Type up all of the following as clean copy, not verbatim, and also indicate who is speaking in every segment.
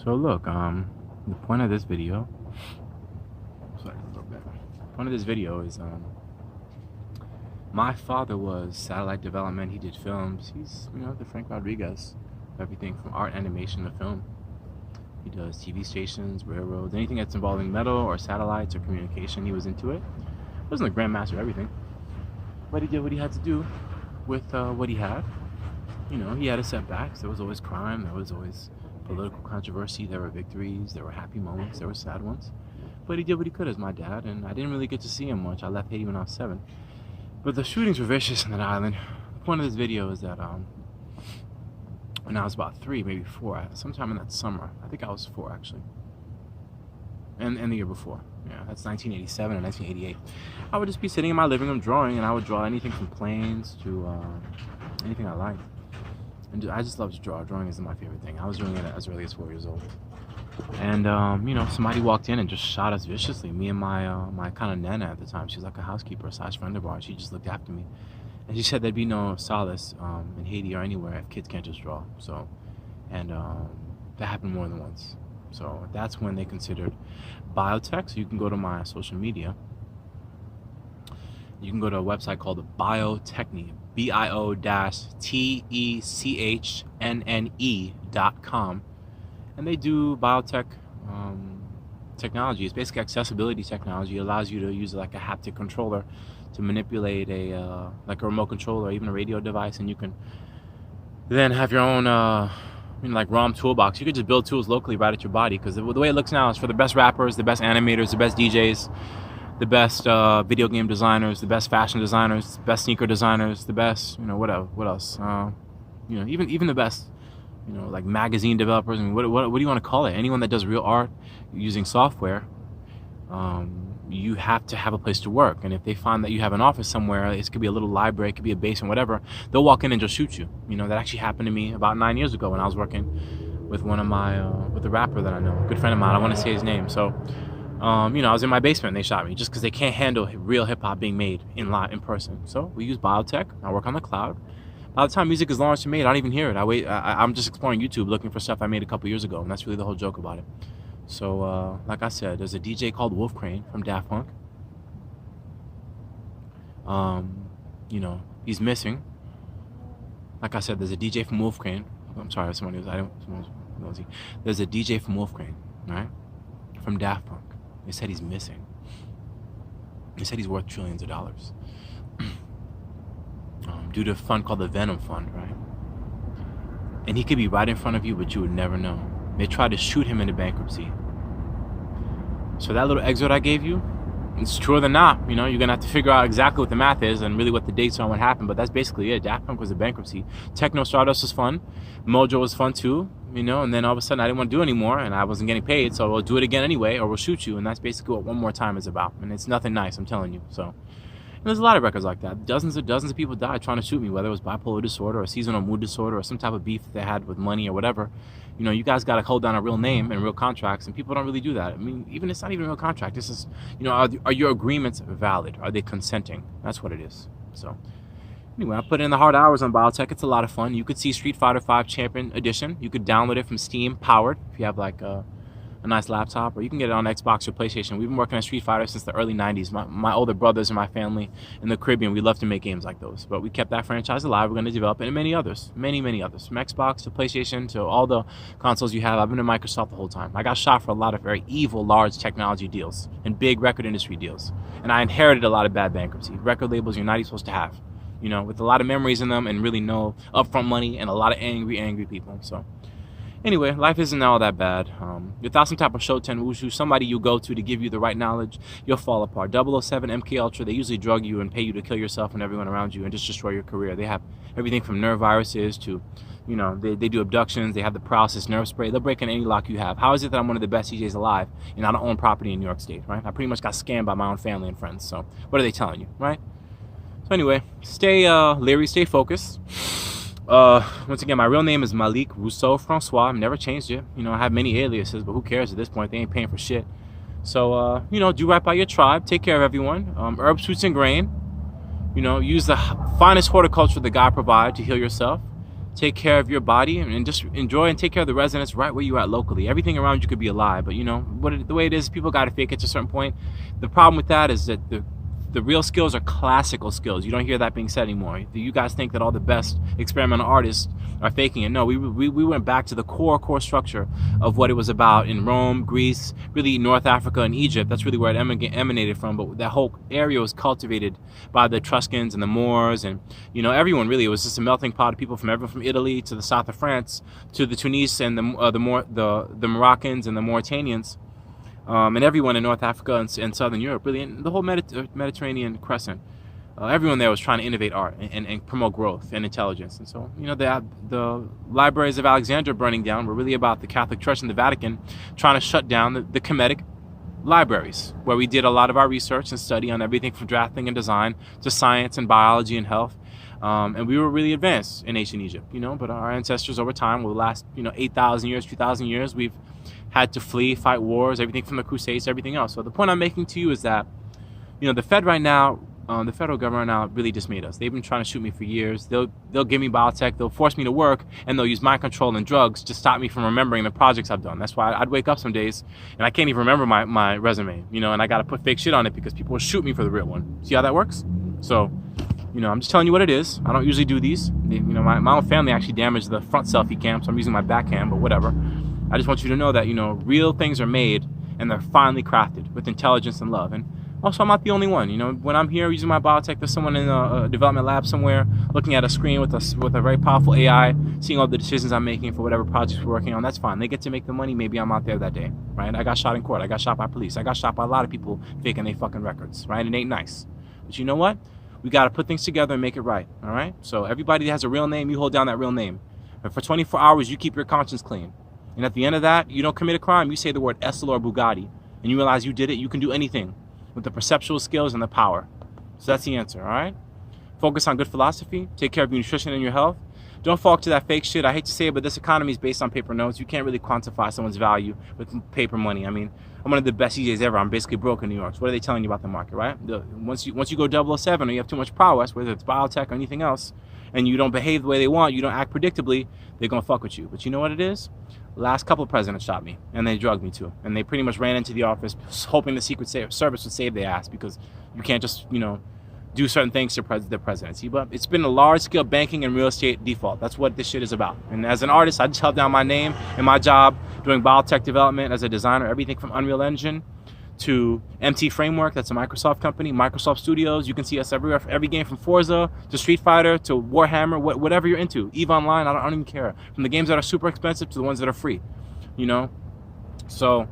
Speaker 1: So look, the point of this video, sorry, a little bit. The point of this video is, my father was satellite development. He did films. He's, the Frank Rodriguez, everything from art, animation to film. He does TV stations, railroads, anything that's involving metal or satellites or communication. He was into it. He wasn't the grandmaster of everything, but he did what he had to do with what he had. He had his setbacks. There was always crime. There was always political controversy. There were victories. There were happy moments. There were sad ones. But he did what he could as my dad, and I didn't really get to see him much. I left Haiti when I was 7. But the shootings were vicious on that island. The point of this video is that when I was about 3, maybe 4, sometime in that summer, I think I was 4 actually, and the year before, yeah, that's 1987 and 1988, I would just be sitting in my living room drawing, and I would draw anything from planes to anything I liked. And I just love to draw. Drawing is my favorite thing. I was doing it as early as 4 years old. And, somebody walked in and just shot us viciously. Me and my kind of nana at the time. She was like a housekeeper, a / friend of ours. She just looked after me. And she said there'd be no solace in Haiti or anywhere if kids can't just draw. So, and that happened more than once. So that's when they considered biotech. So you can go to my social media. You can go to a website called the Biotechnne, bio-technne.com, and they do biotech technology. It's basically accessibility technology. It allows you to use like a haptic controller to manipulate a like a remote control or even a radio device, and you can then have your own like ROM toolbox. You could just build tools locally right at your body, because the way it looks now is for the best rappers, the best animators, the best DJs, the best video game designers, the best fashion designers, the best sneaker designers, the best, what else? Even the best, like magazine developers. I mean, what do you want to call it? Anyone that does real art using software, you have to have a place to work. And if they find that you have an office somewhere, it could be a little library, it could be a basement, whatever, they'll walk in and just shoot you. That actually happened to me about 9 years ago when I was working with one of my, with a rapper that I know, a good friend of mine. I want to say his name. So, I was in my basement and they shot me just because they can't handle real hip-hop being made in person. So we use biotech. I work on the cloud. By the time music is launched and made, I don't even hear it. I'm just exploring YouTube looking for stuff I made a couple years ago, and that's really the whole joke about it. So like I said, there's a DJ called Wolf Crane from Daft Punk. He's missing. Like I said, there's a DJ from Wolf Crane. I'm sorry, someone knows. There's a DJ from Wolf Crane, right? From Daft Punk. They said he's missing. They said he's worth trillions of dollars. Due to a fund called the Venom Fund, right? And he could be right in front of you, but you would never know. They tried to shoot him into bankruptcy. So that little excerpt I gave you, it's truer than not. You're going to have to figure out exactly what the math is and really what the dates are and what happened. But that's basically it. Daft Punk was a bankruptcy. Techno Stardust was fun. Mojo was fun too. And then all of a sudden I didn't want to do it anymore, and I wasn't getting paid, so we'll do it again anyway, or we'll shoot you. And that's basically what One More Time is about. And it's nothing nice, I'm telling you. So, and there's a lot of records like that. Dozens of people died trying to shoot me, whether it was bipolar disorder or seasonal mood disorder or some type of beef that they had with money or whatever. You guys got to hold down a real name and real contracts, and people don't really do that. I mean, even it's not even a real contract. This is, are your agreements valid? Are they consenting? That's what it is. So, anyway, I put in the hard hours on biotech. It's a lot of fun. You could see Street Fighter V Champion Edition. You could download it from Steam, powered, if you have like a nice laptop, or you can get it on Xbox or PlayStation. We've been working on Street Fighter since the early 90s. My older brothers and my family in the Caribbean, we love to make games like those. But we kept that franchise alive. We're going to develop it, and many others. Many others. From Xbox to PlayStation to all the consoles you have. I've been in Microsoft the whole time. I got shot for a lot of very evil, large technology deals and big record industry deals. And I inherited a lot of bad bankruptcy. Record labels you're not even supposed to have. With a lot of memories in them and really no upfront money and a lot of angry people. So anyway, life isn't all that bad. Without some type of Shoten Wushu, somebody you go to give you the right knowledge, you'll fall apart. 007, MK Ultra, they usually drug you and pay you to kill yourself and everyone around you and just destroy your career. They have everything from nerve viruses to, they do abductions. They have the paralysis nerve spray. They'll break in any lock you have. How is it that I'm one of the best DJs alive and I don't own property in New York State, right? I pretty much got scammed by my own family and friends. So what are they telling you, right? So anyway, stay leery, stay focused. Once again, my real name is Malik Francois. I've never changed it. I have many aliases, but who cares at this point? They ain't paying for shit. So, do right by your tribe. Take care of everyone. Herbs, fruits, and grain. Use the finest horticulture that God provides to heal yourself. take care of your body, and just enjoy and take care of the residents right where you at locally. Everything around you could be a lie, but the way it is, people got to fake it to a certain point. The problem with that is that the real skills are classical skills. You don't hear that being said anymore. You guys think that all the best experimental artists are faking it. No, we went back to the core structure of what it was about in Rome, Greece, really North Africa and Egypt. That's really where it emanated from. But that whole area was cultivated by the Etruscans and the Moors, and everyone really. It was just a melting pot of people from everyone from Italy to the south of France to the Tunis and the Moroccans and the Mauritanians. And everyone in North Africa and Southern Europe, really, and the whole Mediterranean crescent. Everyone there was trying to innovate art and promote growth and intelligence. And so, the libraries of Alexandria burning down were really about the Catholic Church and the Vatican trying to shut down the Kemetic libraries, where we did a lot of our research and study on everything from drafting and design to science and biology and health. And we were really advanced in ancient Egypt, but our ancestors over time, over the last, 8,000 years, 2,000 years, we've had to flee, fight wars, everything from the Crusades to everything else. So the point I'm making to you is that, the Fed right now, the federal government right now really dismayed us. They've been trying to shoot me for years. They'll give me biotech, they'll force me to work, and they'll use mind control and drugs to stop me from remembering the projects I've done. That's why I'd wake up some days and I can't even remember my resume, and I got to put fake shit on it because people will shoot me for the real one. See how that works? So, I'm just telling you what it is. I don't usually do these. My own family actually damaged the front selfie cam, so I'm using my backhand, but whatever. I just want you to know that, real things are made and they're finely crafted with intelligence and love. And also, I'm not the only one. When I'm here using my biotech, there's someone in a development lab somewhere looking at a screen with a very powerful AI, seeing all the decisions I'm making for whatever projects we're working on. That's fine. They get to make the money. Maybe I'm out there that day, right? I got shot in court. I got shot by police. I got shot by a lot of people faking their fucking records, right? It ain't nice. But you know what? We got to put things together and make it right, all right? So everybody that has a real name, you hold down that real name. And for 24 hours, you keep your conscience clean. And at the end of that, you don't commit a crime. You say the word Essilor Bugatti, and you realize you did it. You can do anything with the perceptual skills and the power. So that's the answer, all right? Focus on good philosophy. Take care of your nutrition and your health. Don't fall to that fake shit. I hate to say it, but this economy is based on paper notes. You can't really quantify someone's value with paper money. I mean, I'm one of the best DJs ever. I'm basically broke in New York. So what are they telling you about the market, right? Once you go 007 or you have too much prowess, whether it's biotech or anything else, and you don't behave the way they want, you don't act predictably, they're going to fuck with you. But you know what it is? Last couple of presidents shot me, and they drugged me too. And they pretty much ran into the office hoping the Secret Service would save their ass, because you can't just, do certain things to the presidency. But it's been a large-scale banking and real estate default. That's what this shit is about. And as an artist, I just held down my name and my job doing biotech development as a designer, everything from Unreal Engine to MT Framework, that's a Microsoft company, Microsoft Studios. You can see us everywhere, every game from Forza to Street Fighter to Warhammer, whatever you're into. EVE Online, I don't even care. From the games that are super expensive to the ones that are free, So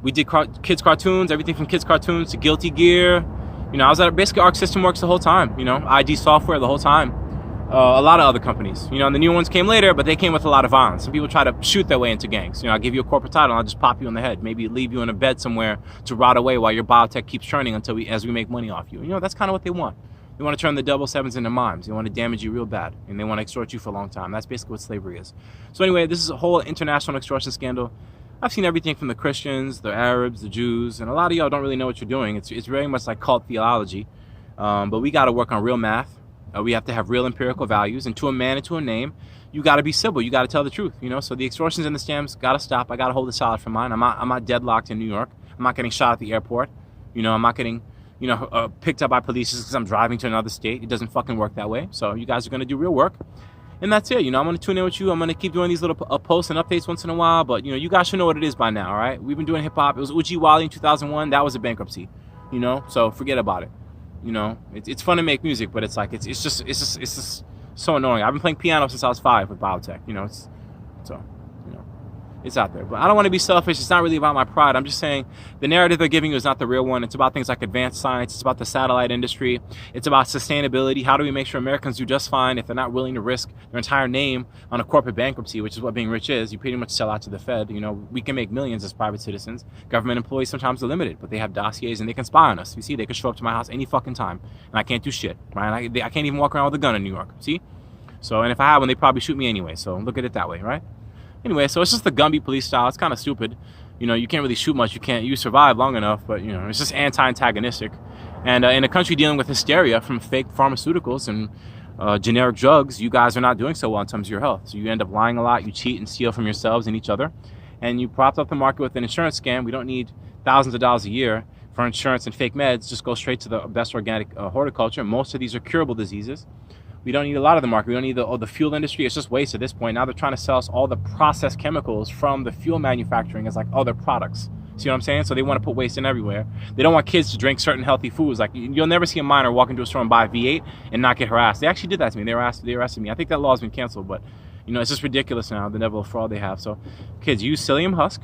Speaker 1: we did kids cartoons, everything from kids cartoons to Guilty Gear. I was at basically Arc System Works the whole time, ID Software the whole time. A lot of other companies, and the new ones came later, but they came with a lot of violence. Some people try to shoot their way into gangs. I'll give you a corporate title and I'll just pop you in the head, maybe leave you in a bed somewhere to rot away while your biotech keeps churning as we make money off you. That's kind of what they want. They want to turn the 007s into mimes. They want to damage you real bad, and they want to extort you for a long time. That's basically what slavery is. So anyway, this is a whole international extortion scandal. I've seen everything from the Christians, the Arabs, the Jews, and a lot of y'all don't really know what you're doing. It's very much like cult theology, but we got to work on real math. We have to have real empirical values, and to a man and to a name, you got to be civil. You got to tell the truth, So the extortions and the scams got to stop. I got to hold the solid for mine. I'm not deadlocked in New York. I'm not getting shot at the airport. I'm not getting, picked up by police just because I'm driving to another state. It doesn't fucking work that way. So you guys are going to do real work. And that's it. I'm going to tune in with you. I'm going to keep doing these little posts and updates once in a while. But, you guys should know what it is by now, all right? We've been doing hip-hop. It was Uchi Wally in 2001. That was a bankruptcy, So forget about it. It's fun to make music, but it's just so annoying. I've been playing piano since I was 5 with biotech. It's out there. But I don't want to be selfish. It's not really about my pride. I'm just saying the narrative they're giving you is not the real one. It's about things like advanced science. It's about the satellite industry. It's about sustainability. How do we make sure Americans do just fine if they're not willing to risk their entire name on a corporate bankruptcy, which is what being rich is. You pretty much sell out to the Fed. We can make millions as private citizens. Government employees sometimes are limited, but they have dossiers and they can spy on us. You see, they can show up to my house any fucking time, and I can't do shit, right? I can't even walk around with a gun in New York, see? So, and if I had one, they'd probably shoot me anyway. So look at it that way, right? Anyway, so it's just the Gumby police style. It's kind of stupid. You can't really shoot much. You survive long enough, but, it's just anti-antagonistic. And in a country dealing with hysteria from fake pharmaceuticals and, generic drugs, you guys are not doing so well in terms of your health. So you end up lying a lot, you cheat and steal from yourselves and each other, and you propped up the market with an insurance scam. We don't need thousands of dollars a year for insurance and fake meds. Just go straight to the best organic horticulture. Most of these are curable diseases. We don't need a lot of the market. We don't need the fuel industry. It's just waste at this point. Now they're trying to sell us all the processed chemicals from the fuel manufacturing as like other products. See what I'm saying? So they want to put waste in everywhere. They don't want kids to drink certain healthy foods. Like you'll never see a minor walk into a store and buy a V8 and not get harassed. They actually did that to me. They arrested me. I think that law has been canceled, but you know, it's just ridiculous now, the level of fraud they have. So kids, use psyllium husk.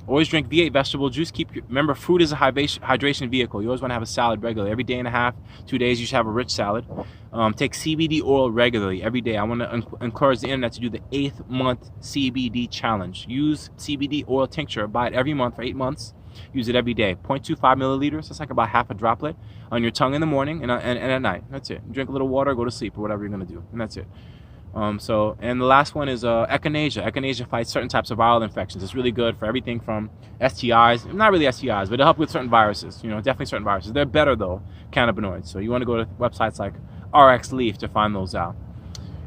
Speaker 1: Always drink V8 vegetable juice. Remember, food is a hydration vehicle. You always want to have a salad regularly. Every day and a half, 2 days, you should have a rich salad. Take CBD oil regularly every day. I want to encourage the internet to do the 8th month CBD challenge. Use CBD oil tincture. Buy it every month for 8 months. Use it every day. 0.25 milliliters. That's like about half a droplet on your tongue in the morning and at night. That's it. Drink a little water, go to sleep, or whatever you're going to do. And that's it. And the last one is echinacea. Echinacea fights certain types of viral infections. It's really good for everything from STIs, not really STIs, but it'll help with certain viruses. You know, definitely certain viruses. They're better though, cannabinoids. So you want to go to websites like RxLeaf to find those out.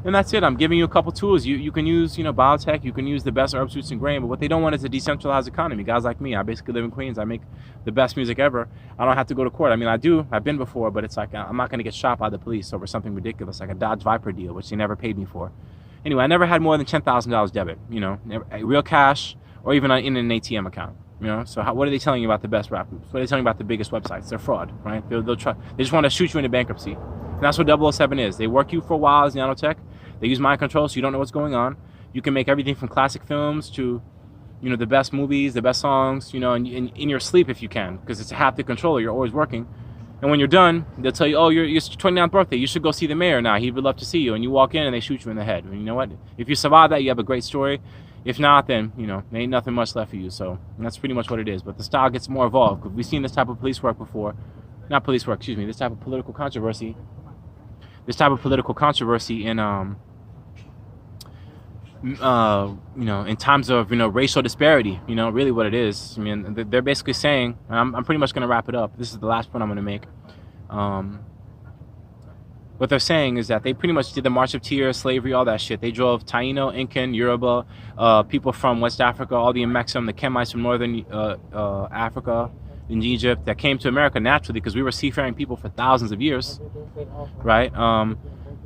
Speaker 1: And that's it. I'm giving you a couple tools. You can use, you know, biotech. You can use the best herbs, roots, and grain. But what they don't want is a decentralized economy. Guys like me, I basically live in Queens. I make the best music ever. I don't have to go to court. I mean, I do. I've been before, but it's like I'm not going to get shot by the police over something ridiculous like a Dodge Viper deal, which they never paid me for. Anyway, I never had more than $10,000 debit. You know, real cash or even in an ATM account. You know, so what are they telling you about the best rap groups? What are they telling you about the biggest websites? They're fraud, right? They'll try. They just want to shoot you into bankruptcy. And that's what 007 is. They work you for a while as nanotech. They use mind control so you don't know what's going on. You can make everything from classic films to, you know, the best movies, the best songs, you know, in your sleep if you can, because it's a haptic controller. You're always working. And when you're done, they'll tell you, oh, your 29th birthday, you should go see the mayor now. He would love to see you. And you walk in and they shoot you in the head. And you know what? If you survive that, you have a great story. If not, then, you know, there ain't nothing much left for you. So that's pretty much what it is. But the style gets more evolved. We've seen this type of police work before. Not police work, excuse me. This type of political controversy. In you know, in times of, you know, racial disparity, you know, really what it is. I mean, they're basically saying, I'm pretty much going to wrap it up. This is the last point I'm going to make. What they're saying is that they pretty much did the March of Tears, slavery, all that shit. They drove Taino, Incan, Yoruba, people from West Africa, all the Mexim, the Kemites from Northern Africa, in Egypt, that came to America naturally because we were seafaring people for thousands of years, right?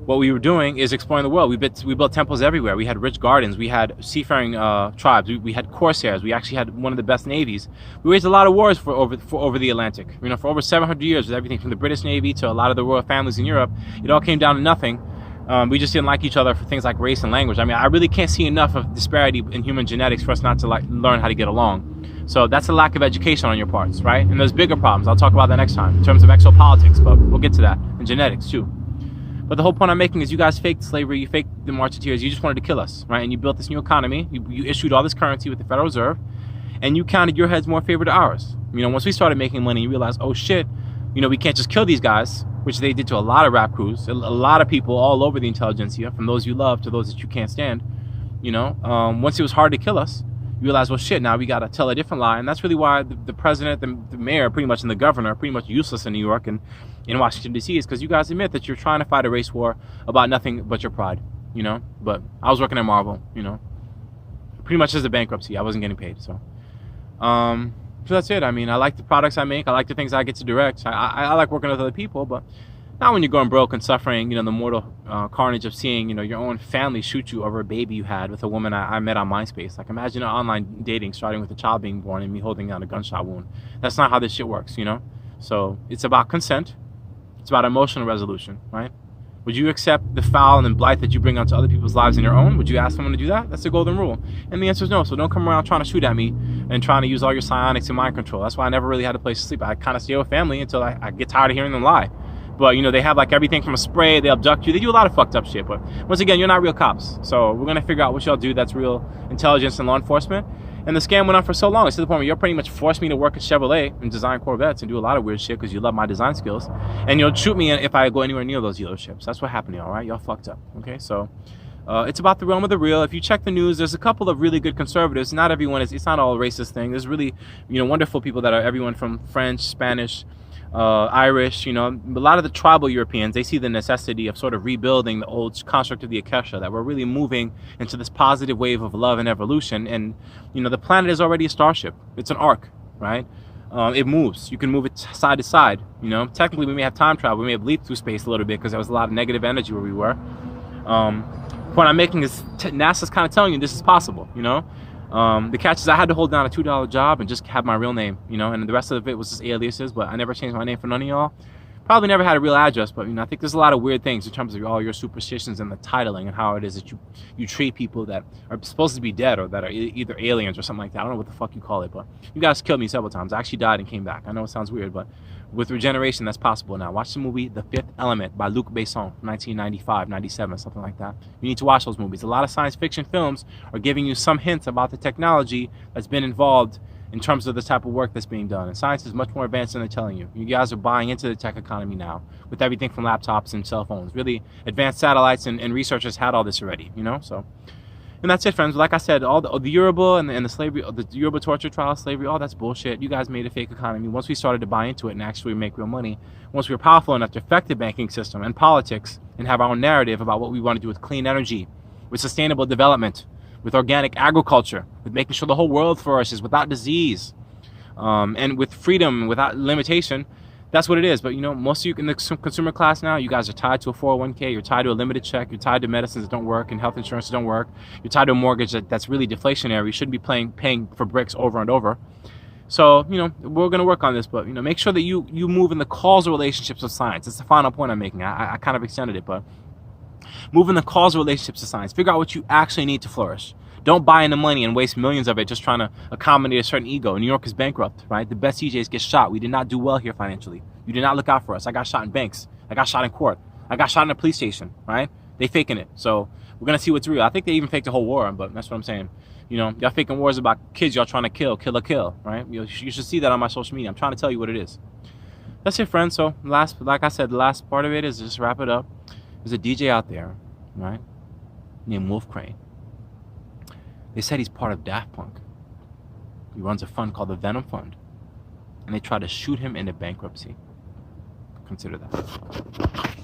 Speaker 1: What we were doing is exploring the world. We built temples everywhere. We had rich gardens. We had seafaring tribes. We had corsairs. We actually had one of the best navies. We waged a lot of wars for over the Atlantic. You know, for over 700 years, with everything from the British Navy to a lot of the royal families in Europe. It all came down to nothing. We just didn't like each other for things like race and language. I mean, I really can't see enough of disparity in human genetics for us not to learn how to get along. So that's a lack of education on your parts, right? And there's bigger problems. I'll talk about that next time in terms of exopolitics, but we'll get to that, and genetics too. But the whole point I'm making is you guys faked slavery, you faked the March of Tears, you just wanted to kill us, right? And you built this new economy, you issued all this currency with the Federal Reserve, and you counted your heads more favored to ours. You know, once we started making money, you realized, oh shit, you know, we can't just kill these guys, which they did to a lot of rap crews, a lot of people all over the intelligentsia, from those you love to those that you can't stand. You know, once it was hard to kill us, you realize, well shit, now we gotta tell a different lie. And that's really why the president, the mayor pretty much, and the governor are pretty much useless in New York and in Washington DC, is because you guys admit that you're trying to fight a race war about nothing but your pride, you know. But I was working at Marvel, you know, pretty much as a bankruptcy. I wasn't getting paid. So that's it. I mean, I like the products I make. I like the things I get to direct. I like working with other people, but not when you're going broke and suffering, you know, the mortal carnage of seeing, you know, your own family shoot you over a baby you had with a woman I met on MySpace. Like, imagine online dating starting with a child being born and me holding down a gunshot wound. That's not how this shit works, you know? So it's about consent. It's about emotional resolution, right? Would you accept the foul and blight that you bring onto other people's lives in your own? Would you ask someone to do that? That's the golden rule. And the answer is no. So don't come around trying to shoot at me and trying to use all your psionics and mind control. That's why I never really had a place to sleep. I kind of stay with family until I get tired of hearing them lie. But, you know, they have like everything from a spray, they abduct you, they do a lot of fucked up shit. But once again, you're not real cops. So we're going to figure out what y'all do that's real intelligence and law enforcement. And the scam went on for so long. It's to the point where you'll pretty much force me to work at Chevrolet and design Corvettes and do a lot of weird shit because you love my design skills. And you'll shoot me if I go anywhere near those dealerships. That's what happened to y'all, right? Y'all fucked up. Okay, so it's about the realm of the real. If you check the news, there's a couple of really good conservatives. Not everyone is, it's not all a racist thing. There's really, you know, wonderful people that are everyone from French, Spanish, Irish, a lot of the tribal Europeans, they see the necessity of sort of rebuilding the old construct of the Akasha, that we're really moving into this positive wave of love and evolution. And, the planet is already a starship. It's an arc, right? It moves. You can move it side to side. Technically, we may have time travel. We may have leaped through space a little bit because there was a lot of negative energy where we were. Point I'm making is NASA's kind of telling you this is possible. The catch is I had to hold down a $2 job and just have my real name. And the rest of it was just aliases. But I never changed my name for none of y'all. Probably never had a real address, but I think there's a lot of weird things in terms of all your superstitions and the titling and how it is that you treat people that are supposed to be dead or that are either aliens or something like that. I don't know what the fuck you call it, but you guys killed me several times. I actually died and came back. I know it sounds weird, but with regeneration, that's possible now. Watch the movie The Fifth Element by Luc Besson, 1995, 97, something like that. You need to watch those movies. A lot of science fiction films are giving you some hints about the technology that's been involved in terms of the type of work that's being done. And science is much more advanced than they're telling you. You guys are buying into the tech economy now with everything from laptops and cell phones. Really advanced satellites and researchers had all this already, So, and that's it, friends. Like I said, all the Yoruba and the slavery, the Yoruba torture trial, slavery, all that's bullshit. You guys made a fake economy. Once we started to buy into it and actually make real money, once we were powerful enough to affect the banking system and politics and have our own narrative about what we want to do with clean energy, with sustainable development, with organic agriculture, with making sure the whole world flourishes without disease, and with freedom, without limitation. That's what it is. But most of you in the consumer class now, you guys are tied to a 401k, you're tied to a limited check, you're tied to medicines that don't work and health insurance that don't work, you're tied to a mortgage that's really deflationary. You shouldn't be paying for bricks over and over. So, we're going to work on this, but, make sure that you move in the causal relationships of science. That's the final point I'm making. I kind of extended it, but move in the causal relationships of science. Figure out what you actually need to flourish. Don't buy into money and waste millions of it just trying to accommodate a certain ego. New York is bankrupt, right? The best CJs get shot. We did not do well here financially. You did not look out for us. I got shot in banks. I got shot in court. I got shot in a police station, right? They faking it. So we're going to see what's real. I think they even faked the whole war, but that's what I'm saying. Y'all faking wars about kids y'all trying to kill, right? You should see that on my social media. I'm trying to tell you what it is. That's it, friends. So like I said, the last part of it is just wrap it up. There's a DJ out there, right, named Wolf Crane. They said he's part of Daft Punk. He runs a fund called the Venom Fund. And they tried to shoot him into bankruptcy. Consider that.